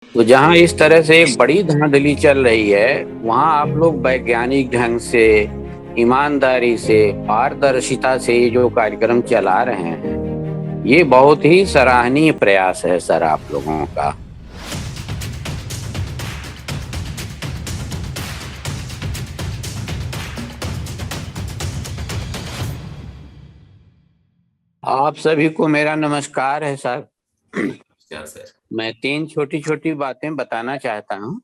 तो जहाँ इस तरह से एक बड़ी धांधली चल रही है, वहाँ आप लोग वैज्ञानिक ढंग से, ईमानदारी से, पारदर्शिता से ये जो कार्यक्रम चला रहे हैं, ये बहुत ही सराहनीय प्रयास है सर आप लोगों का। आप सभी को मेरा नमस्कार है सर। क्या सर? मैं 3 छोटी-छोटी बातें बताना चाहता हूँ।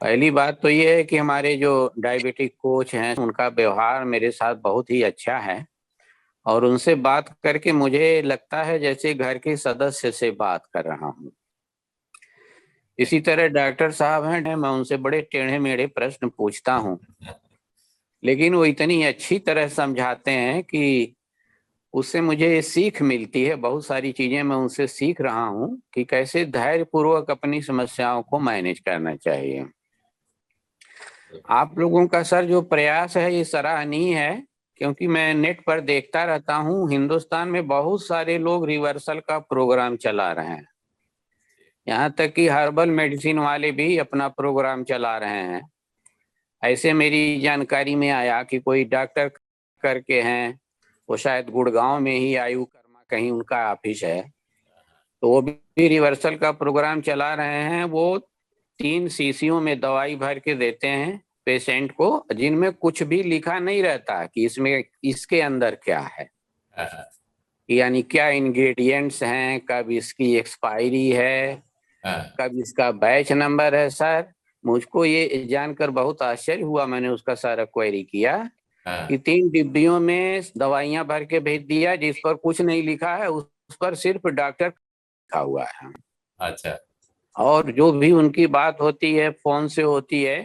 पहली बात तो ये है कि हमारे जो डायबिटिक कोच हैं, उनका व्यवहार मेरे साथ बहुत ही अच्छा है और उनसे बात करके मुझे लगता है जैसे घर के सदस्य से बात कर रहा हूँ। इसी तरह डॉक्टर साहब हैं, मैं उनसे बड़े टेढ़े-मेढ़े प्रश्न पूछता हूँ, लेकिन वो इतनी अच्छी तरह समझाते हैं कि उससे मुझे सीख मिलती है। बहुत सारी चीज़ें मैं उनसे सीख रहा हूँ कि कैसे धैर्यपूर्वक अपनी समस्याओं को मैनेज करना चाहिए। आप लोगों का सर जो प्रयास है ये सराहनीय है, क्योंकि मैं नेट पर देखता रहता हूँ, हिंदुस्तान में बहुत सारे लोग रिवर्सल का प्रोग्राम चला रहे हैं। यहाँ तक कि हर्बल मेडिसिन वाले भी अपना प्रोग्राम चला रहे हैं। ऐसे मेरी जानकारी में आया कि कोई डॉक्टर करके हैं, वो शायद गुड़गांव में ही आयु कर्मा कहीं उनका ऑफिस है, तो वो भी रिवर्सल का प्रोग्राम चला रहे हैं। वो 3 शीशियों में दवाई भर के देते हैं पेशेंट को, जिनमें कुछ भी लिखा नहीं रहता कि इसमें इसके अंदर क्या है, यानी क्या इंग्रेडिएंट्स हैं, कब इसकी एक्सपायरी है, कब इसका बैच नंबर है। सर मुझको ये जानकर बहुत आश्चर्य हुआ, मैंने उसका सारा क्वेरी किया कि 3 डिब्बियों में दवाइयां भर के भेज दिया जिस पर कुछ नहीं लिखा है, उस पर सिर्फ डॉक्टर लिखा हुआ है। अच्छा। और जो भी उनकी बात होती है फोन से होती है,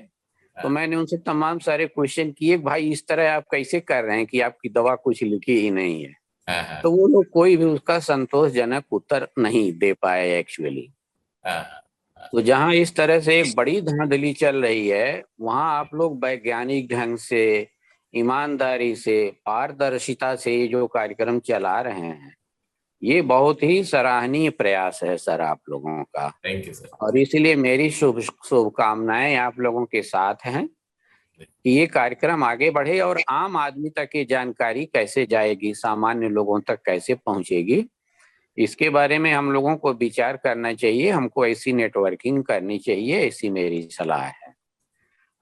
तो मैंने उनसे तमाम सारे क्वेश्चन किए, भाई इस तरह आप कैसे कर रहे हैं कि आपकी दवा कुछ लिखी ही नहीं है। तो वो लोग कोई भी उसका संतोषजनक उत्तर नहीं दे पाए एक्चुअली। तो जहाँ इस तरह से एक बड़ी धांधली चल रही है, वहाँ आप लोग वैज्ञानिक ढंग से, ईमानदारी से, पारदर्शिता से ये जो कार्यक्रम चला रहे हैं, ये बहुत ही सराहनीय प्रयास है सर आप लोगों का। Thank you sir. और इसलिए मेरी शुभकामनाएं आप लोगों के साथ हैं कि ये कार्यक्रम आगे बढ़े और आम आदमी तक ये जानकारी कैसे जाएगी, सामान्य लोगों तक कैसे पहुंचेगी, इसके बारे में हम लोगों को विचार करना चाहिए। हमको ऐसी नेटवर्किंग करनी चाहिए, ऐसी मेरी सलाह है।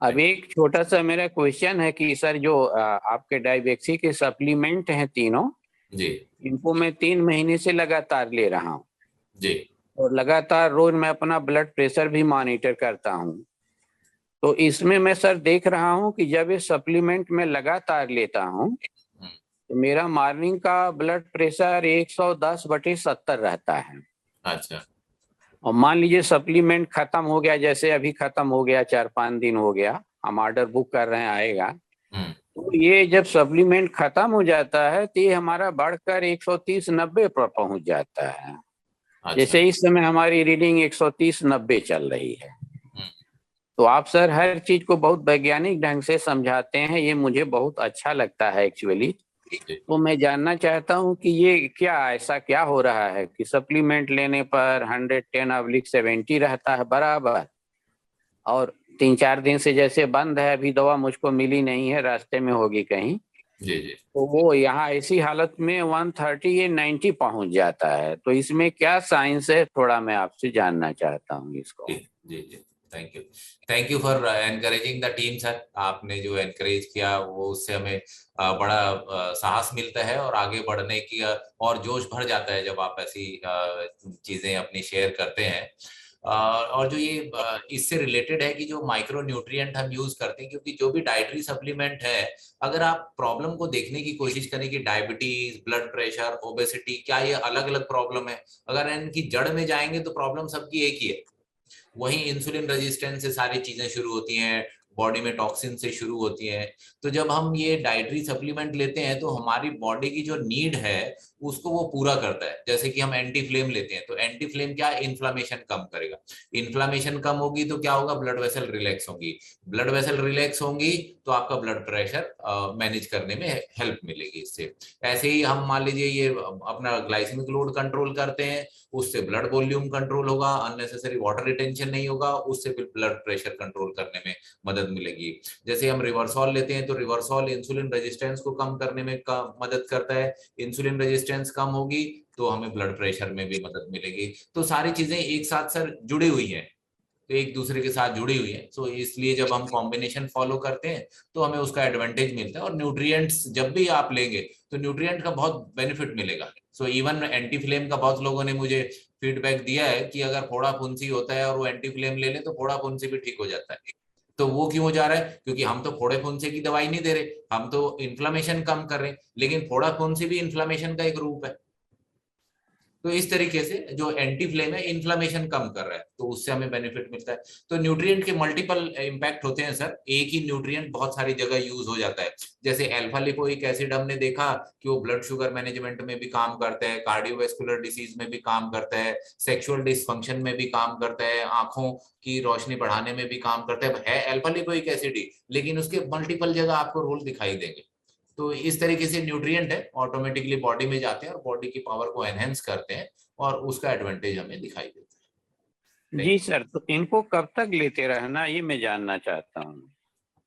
अब एक छोटा सा मेरा क्वेश्चन है कि सर जो आपके डायबेक्सी के सप्लीमेंट हैं तीनों, जी इनको मैं 3 महीने से लगातार ले रहा हूँ जी। और लगातार रोज मैं अपना ब्लड प्रेशर भी मॉनिटर करता हूँ। तो इसमें मैं सर देख रहा हूँ कि जब ये सप्लीमेंट मैं लगातार लेता हूँ, तो मेरा मॉर्निंग का ब्लड प्रेशर 110/70 रहता है। अच्छा। और मान लीजिए सप्लीमेंट खत्म हो गया, जैसे अभी खत्म हो गया, 4-5 दिन हो गया, हम ऑर्डर बुक कर रहे हैं, आएगा, तो ये जब सप्लीमेंट खत्म हो जाता है तो ये हमारा बढ़कर 130/90 पर पहुंच जाता है। अच्छा। जैसे इस समय हमारी रीडिंग 130/90 चल रही है। तो आप सर हर चीज को बहुत वैज्ञानिक ढंग से समझाते हैं, ये मुझे बहुत अच्छा लगता है एक्चुअली। जी तो मैं जानना चाहता हूँ कि ये क्या ऐसा क्या हो रहा है कि सप्लीमेंट लेने पर 110/70 रहता है बराबर, और 3-4 दिन से जैसे बंद है, अभी दवा मुझको मिली नहीं है, रास्ते में होगी कहीं, जी जी तो वो यहाँ ऐसी हालत में 130 या 90 पहुंच जाता है। तो इसमें क्या साइंस है, थोड़ा मैं आपसे जानना चाहता हूँ इसको। जी जी जी। Thank you. Thank you for encouraging the team sir. आपने जो एनकरेज किया वो उससे हमें बड़ा साहस मिलता है और आगे बढ़ने की और जोश भर जाता है जब आप ऐसी चीजें अपनी शेयर करते हैं। और जो ये इससे रिलेटेड है कि जो माइक्रो न्यूट्रिएंट हम यूज करते हैं, क्योंकि जो भी डाइटरी सप्लीमेंट है, अगर आप प्रॉब्लम को देखने की कोशिश करें कि डायबिटीज, ब्लड प्रेशर, ओबेसिटी, क्या ये अलग अलग प्रॉब्लम है, अगर इनकी जड़ में जाएंगे तो प्रॉब्लम सबकी एक ही है। वहीं इंसुलिन रेजिस्टेंस से सारी चीजें शुरू होती हैं, बॉडी में टॉक्सिन से शुरू होती हैं। तो जब हम ये डाइटरी सप्लीमेंट लेते हैं तो हमारी बॉडी की जो नीड है उसको वो पूरा करता है। जैसे कि हम एंटी फ्लेम लेते हैं तो एंटी फ्लेम क्या, इन्फ्लामेशन कम करेगा। इन्फ्लामेशन कम होगी तो क्या होगा, ब्लड वेसल रिलैक्स होंगी। ब्लड वेसल रिलैक्स होंगी तो आपका ब्लड प्रेशर मैनेज करने में हेल्प मिलेगी इससे। ऐसे ही हम मान लीजिए ये अपना ग्लाइसेमिक लोड कंट्रोल करते हैं, उससे ब्लड वॉल्यूम कंट्रोल होगा, अननेसेसरी वाटर रिटेंशन नहीं होगा, उससे भी ब्लड प्रेशर कंट्रोल करने में मदद मिलेगी। जैसे हम रिवर्सॉल लेते हैं तो रिवर्सॉल इंसुलिन रेजिस्टेंस को कम करने में मदद करता है। इंसुलिन रेजिस्टेंस कम होगी तो हमें ब्लड प्रेशर में भी मदद मिलेगी। तो सारी चीजें एक साथ सर जुड़ी हुई हैं, तो एक दूसरे के साथ जुड़ी हुई है। तो इसलिए जब हम कॉम्बिनेशन फॉलो करते हैं तो हमें उसका एडवांटेज मिलता है। और न्यूट्रिएंट्स जब भी आप लेंगे तो न्यूट्रिएंट का बहुत बेनिफिट मिलेगा। सो इवन एंटी फ्लेम का बहुत लोगों ने मुझे फीडबैक दिया है कि अगर फोड़ा फुंसी होता है और वो एंटी फ्लेम ले ले तो फोड़ा फुंसी भी ठीक हो जाता है। तो वो क्यों हो जा रहा है, क्योंकि हम तो फोड़े फुंसी की दवाई नहीं दे रहे, हम तो इन्फ्लामेशन कम कर रहे हैं। लेकिन फोड़ा फुंसी भी इन्फ्लामेशन का एक रूप है। तो इस तरीके से जो एंटी फ्लेम है इन्फ्लेमेशन कम कर रहा है, तो उससे हमें बेनिफिट मिलता है। तो न्यूट्रिएंट के मल्टीपल इंपैक्ट होते हैं सर। एक ही न्यूट्रिएंट बहुत सारी जगह यूज हो जाता है। जैसे अल्फा लिपोइक एसिड हमने देखा कि वो ब्लड शुगर मैनेजमेंट में भी काम करता है, कार्डियोवैस्कुलर डिसीज में भी काम करता है, सेक्सुअल डिसफंक्शन में भी काम करता है, आंखों की रोशनी बढ़ाने में भी काम करता है अल्फा लिपोइक एसिड ही, लेकिन उसके मल्टीपल जगह आपको रोल दिखाई देंगे। तो इस तरीके से न्यूट्रिएंट है ऑटोमेटिकली बॉडी में जाते हैं और बॉडी की पावर को एनहेंस करते हैं और उसका एडवांटेज हमें दिखाई देता है। जी सर, तो इनको कब तक लेते रहना, ये मैं जानना चाहता हूँ।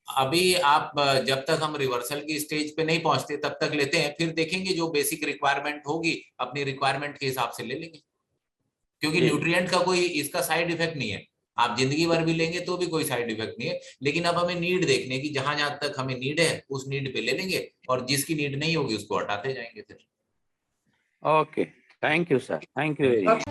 अभी आप जब तक हम रिवर्सल की स्टेज पे नहीं पहुंचते तब तक लेते हैं, फिर देखेंगे जो बेसिक रिक्वायरमेंट होगी अपनी रिक्वायरमेंट के हिसाब से ले लेंगे। क्योंकि न्यूट्रिएंट का कोई इसका साइड इफेक्ट नहीं है, आप जिंदगी भर भी लेंगे तो भी कोई साइड इफेक्ट नहीं है। लेकिन अब हमें नीड देखने की, जहां जहां तक हमें नीड है उस नीड पे ले लेंगे और जिसकी नीड नहीं होगी उसको हटाते जाएंगे फिर। Okay, thank you sir, thank you very much.